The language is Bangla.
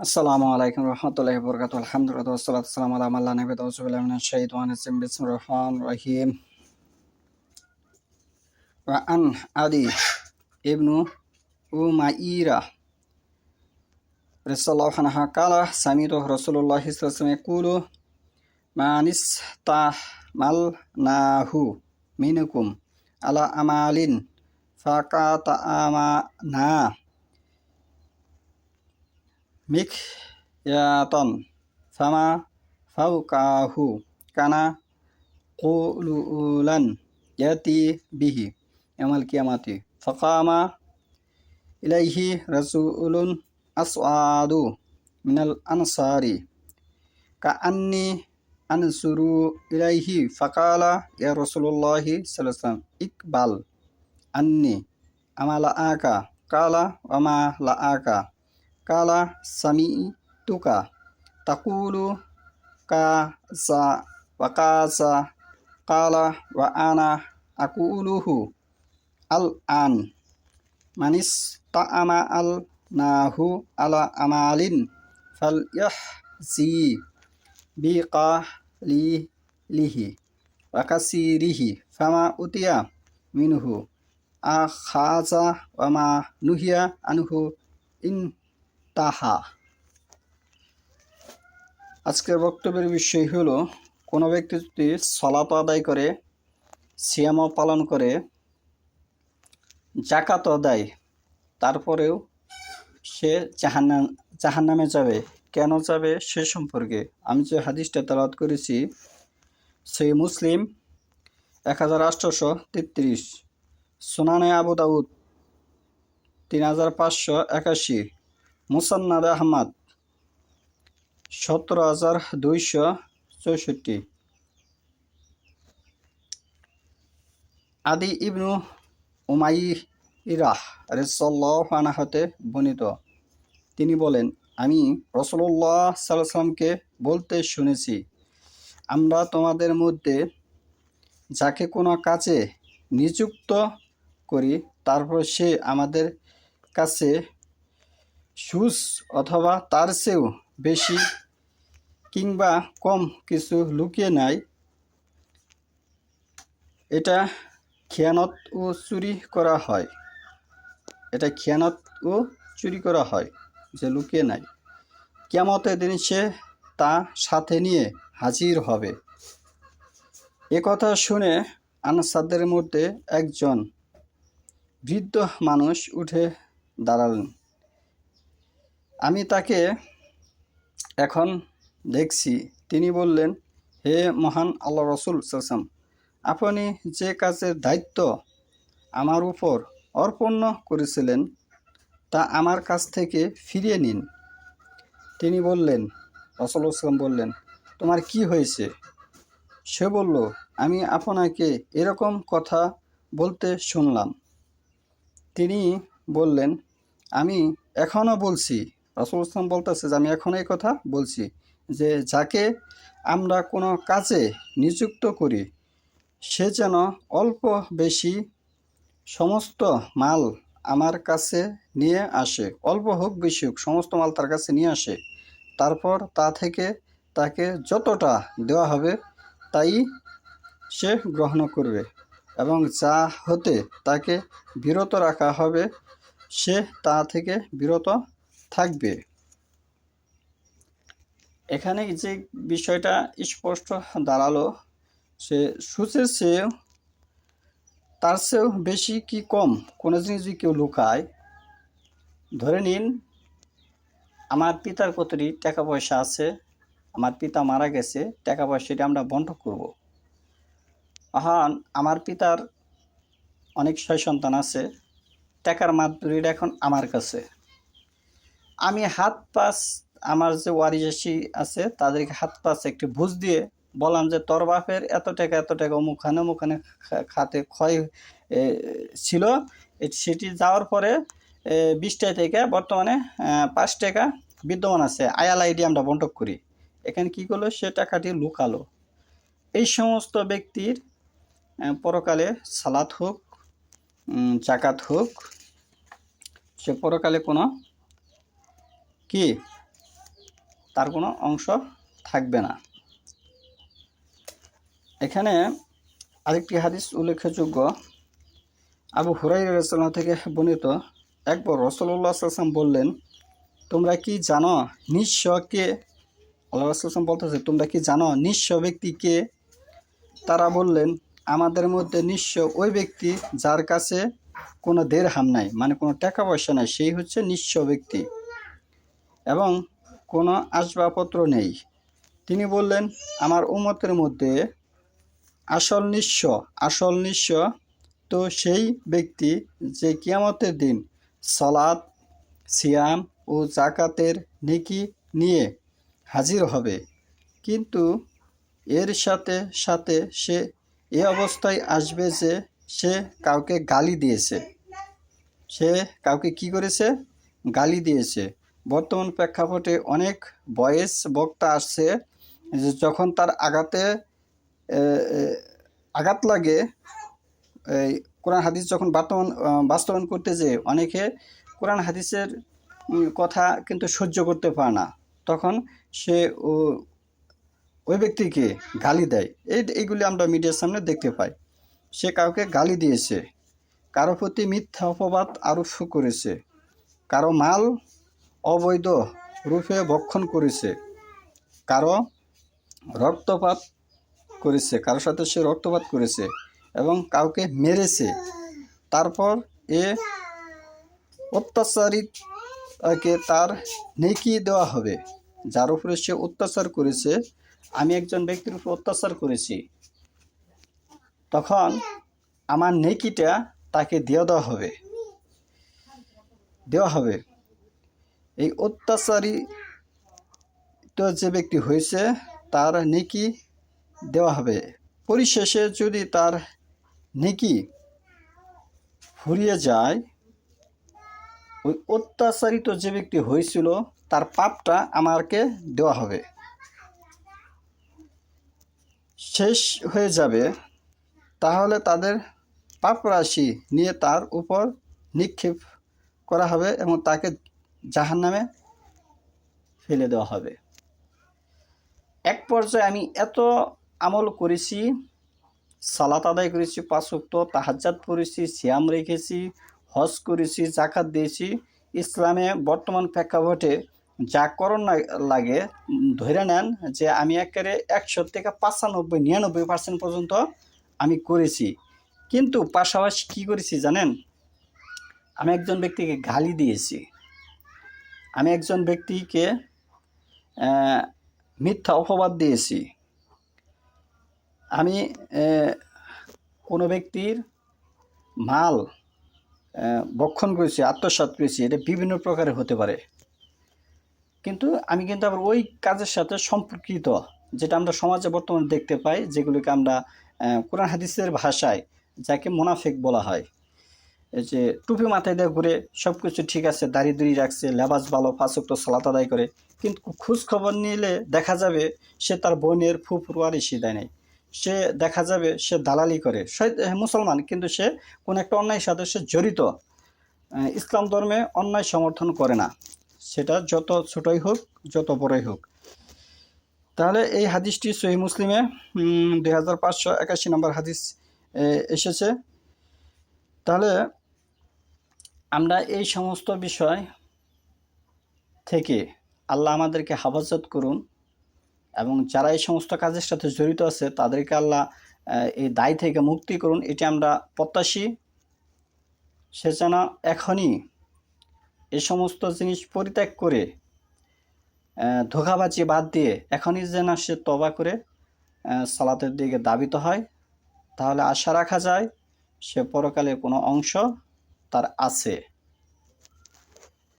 আসসালামু আলাইকুম রহমতুল্লাহি ওয়া বারাকাতুহু আলহামদুলিল্লাহ ওয়াসসালাতু ওয়াসসালামু আলা মান লা নাবিয়্যা বা'দাহু আউযু বিল্লাহি মিনাশ শাইতানির রাজিম বিসমিল্লাহির রহমানির রহিম ওয়া আন আদি ইবনু উমাইরা রাদিয়াল্লাহু আনহু ক্বালা সামি'তু রাসূলুল্লাহি সাল্লাল্লাহু আলাইহি ওয়াসাল্লাম ইয়াকুলু মান ইসতাহমালনাহু মিনকুম আলা আমালিন ফাকাতা'আমানা মিকয়াতান ফামা ফাওকাহু কানা কুলুলান ইয়াতি বিহি ইয়াউমাল কিয়ামাতি ফাকামা ইলাইহি রাসূলুন আসআদু মিনাল আনসারি কাআন্নি আনসুরু ইলাইহি ফাকালা ইয়া রাসূলুল্লাহি সাল্লাল্লাহু আলাইহি ওয়াসাল্লাম ইকবাল আন্নি আমালাআকা কালা ওয়া মা লাআকা কালা সামি'তুকা তাকুলু কাযা ওয়া কাযা কালা ওয়া আনা আকুলুহু আল আন মানিস তা'আমা আল নাহু আলা আমালিন ফালইহজি বিকালিহি ওয়া কাসিরিহি ফামা উতিয়া মিনহু আখাযা ওয়া মা নুহিয়া আনহু ইনতাহা। আজকের বক্তব্যের বিষয় হলো, কোনো ব্যক্তি যদি সালাত আদায় করে, সিয়াম পালন করে, যাকাত দেয়, তারপরেও সে জাহান্নামে যাবে। কেন যাবে সে সম্পর্কে আমি যে হাদিসটা তেলাওয়াত করেছি, সহিহ মুসলিম 1833, সুনানে আবু দাউদ 3581, মুসান্নাদ আহমদ 17264। আদি ইবনু উমাইরাহ রাদিয়াল্লাহু আনহু হতে বর্ণিত, তিনি বলেন, আমি রাসূলুল্লাহ সাল্লাল্লাহু আলাইহি ওয়াসাল্লামকে বলতে শুনেছি, আমরা তোমাদের মধ্যে যাকে কোনো কাজে নিযুক্ত করি, তারপর সে আমাদের কাছে সুদ অথবা তার চেয়েও বেশি কিংবা কম কিছু লুকিয়ে নেয়, এটা খেয়ানত ও চুরি করা হয়। যে লুকিয়ে নেয়, কিয়ামতের দিন সে তা সাথে নিয়ে হাজির হবে। এ কথা শুনে আনসারদের মধ্যে একজন বৃদ্ধ মানুষ উঠে দাঁড়ালেন। আমি তাকে এখন দেখছি। তিনি বললেন, হে মহান আল্লাহ রাসূল সাল্লাল্লাহু আলাইহি ওয়াসাল্লাম, আপনি যে কাজের দায়িত্ব আমার উপর অর্পণ করেছিলেন তা আমার কাছ থেকে ফিরিয়ে নিন। তিনি বললেন, রাসূলুল্লাহ সাল্লাল্লাহু আলাইহি ওয়াসাল্লাম বললেন, তোমার কি হয়েছে? সে বলল, আমি আপনাকে এরকম কথা বলতে শুনলাম। তিনি বললেন, আমি এখনও বলছি। রাসূলুল্লাহ সাল্লাল্লাহু আলাইহি ওয়াসাল্লাম বলতেছে যে আমি এখনও এই কথা বলছি, যে যাকে আমরা কোনো কাজে নিযুক্ত করি, সে যেন অল্প বেশি সমস্ত মাল আমার কাছে নিয়ে আসে, অল্প হোক বেশি হোক সমস্ত মাল তার কাছে নিয়ে আসে। তারপর তা থেকে তাকে যতটা দেওয়া হবে তাই সে গ্রহণ করবে, এবং যা হতে তাকে বিরত রাখা হবে সে তা থেকে বিরত থাকবে। এখানে যে বিষয়টা স্পষ্ট দাঁড়ালো, সে সুদের চেয়ে তার চেয়েও বেশি কি কম কোনো জিনিস যদি কেউ লুকায়, ধরে নিন আমার পিতার কতটি টাকা পয়সা আছে, আমার পিতা মারা গেছে, টাকা পয়সাটি আমরা বন্টন করব। আমার পিতার অনেক সন্তান আছে, টাকার মাদুরিটা এখন আমার কাছে। আমি হাত পাঁচ আমার যে ওয়ারিশি আছে তাদেরকে হাত পাঁচ একটি বুঝ দিয়ে বললাম যে তোর বাপের এত টাকা অমুখানে খাতে ক্ষয় ছিল, সেটি যাওয়ার পরে 20 টাকা থেকে বর্তমানে 5 টাকা বিদ্যমান আছে, আইডি আমরা বন্টন করি। এখানে কি করলো, সে টাকাটি লুকালো। এই সমস্ত ব্যক্তির পরকালে সালাত হোক, জাকাত হোক, সে পরকালে কোনো তার কোনো অংশ থাকবে না। এখানে আরেকটি হাদিস উল্লেখযোগ্য, আবু হুরায়রা রাদিয়াল্লাহু থেকে বর্ণিত, একবার রাসূলুল্লাহ সাল্লাল্লাহু আলাইহি ওয়াসাল্লাম বললেন, তোমরা কি জানো নিঃস্ব কে? আল্লাহ রাসূল সাল্লাল্লাহু আলাইহি ওয়াসাল্লাম বলতেছে, তোমরা কি জানো নিঃস্ব ব্যক্তি কে? তারা বললেন, আমাদের মধ্যে নিঃস্ব ওই ব্যক্তি যার কাছে কোনো দিরহাম নাই, মানে কোনো টাকা পয়সা নাই, সেই হচ্ছে নিঃস্ব ব্যক্তি, এবং কোনো আসবাবপত্র নেই। তিনি বললেন, আমার উম্মতের মধ্যে আসল নিঃস্ব তো সেই ব্যক্তি যে কিয়ামতের দিন সালাত, সিয়াম ও যাকাতের নেকি নিয়ে হাজির হবে, কিন্তু এর সাথে সাথে সে এ অবস্থায় আসবে যে সে কাউকে গালি দিয়েছে। সে কাউকে কি করেছে? গালি দিয়েছে। বর্তমান প্রেক্ষাপটে অনেক বয়েস বক্তা আসছে যে যখন তার আঘাত লাগে, এই কোরআন হাদিস যখন বাস্তবায়ন করতে যেয়ে অনেকে কোরআন হাদিসের কথা কিন্তু সহ্য করতে পারে না, তখন সে ওই ব্যক্তিকে গালি দেয়। এইগুলি আমরা মিডিয়ার সামনে দেখতে পাই। সে কাউকে গালি দিয়েছে, কারো প্রতি মিথ্যা অপবাদ আরোপ করেছে, কারো মাল অবৈধ রূপে ভক্ষণ করেছে, কারো রক্তপাত করেছে, কারোর সাথে সে রক্তপাত করেছে এবং কাউকে মেরেছে। তারপর এ অত্যাচারীকে তার নেকি দেওয়া হবে। যার উপরে সে অত্যাচার করেছে, আমি একজন ব্যক্তির উপর অত্যাচার করেছি, তখন আমার নেকিটা তাকে দেওয়া হবে। এই অত্যাচারী তো যে ব্যক্তি হয়েছে তার নেকি দেওয়া হবে। পরিশেষে যদি তার নেকি ফুরিয়ে যায়, ওই অত্যাচারিত যে ব্যক্তি হয়েছিল তার পাপটা আমাকে দেওয়া হবে। শেষ হয়ে যাবে, তাহলে তাদের পাপ রাশি নিয়ে তার উপর নিক্ষেপ করা হবে এবং তাকে জাহান্নামে ফেলে দেওয়া হবে। এক পর্যায়ে আমি এত আমল করেছি, সালাত আদায় করেছি, 5 ওয়াক্ত তাহাজ্জুদ পড়েছি, সিয়াম রেখেছি, হজ করেছি, যাকাত দিয়েছি, ইসলামে বর্তমান প্রেক্ষাপটে যা করণ লাগে ধরে নেন যে আমি একেবারে 100 থেকে 95-99% পর্যন্ত আমি করেছি। কিন্তু পাশাপাশি কী করেছি জানেন? আমি একজন ব্যক্তিকে গালি দিয়েছি, আমি একজন ব্যক্তিকে মিথ্যা অপবাদ দিয়েছি, আমি কোনো ব্যক্তির মাল ভক্ষণ করেছি, আত্মসাৎ করেছি। এটা বিভিন্ন প্রকারের হতে পারে, কিন্তু আমি কিন্তু আবার ওই কাজের সাথে সম্পর্কিত, যেটা আমরা সমাজে বর্তমানে দেখতে পাই, যেগুলোকে আমরা কোরআন হাদিসের ভাষায় যাকে মুনাফিক বলা হয়। এই যে টুপি মাথায় দিয়ে ঘুরে, সব কিছু ঠিক আছে, দাড়ি রাখছে, লেবাস ভালো, 5 ওয়াক্ত সালাত আদায় করে, কিন্তু খোঁজ খবর নিলে দেখা যাবে সে তার বোনের ফুফুর ওয়ারিসি দেয় নাই, সে দেখা যাবে সে দালালি করে, মুসলমান, কিন্তু সে কোনো একটা অন্যায়ের সাথে সে জড়িত। ইসলাম ধর্মে অন্যায় সমর্থন করে না, সেটা যত ছোটই হোক যত বড়ই হোক। তাহলে এই হাদিসটি সহিহ মুসলিমে 2581 নম্বর হাদিস এসেছে। তাহলে আমরা এই সমস্ত বিষয় থেকে আল্লাহ আমাদেরকে হেফাজত করুন, এবং যারা এই সমস্ত কাজের সাথে জড়িত আছে তাদেরকে আল্লাহ এই দায় থেকে মুক্তি করুন, এটি আমরা প্রত্যাশী। সে যেন এখনই এই সমস্ত জিনিস পরিত্যাগ করে, ধোঁকাবাজি বাদ দিয়ে এখনই যেন সে তওবা করে সালাতের দিকে ধাবিত হয়। তাহলে আশা রাখা যায় সে পরকালে কোনো অংশ তার আছে।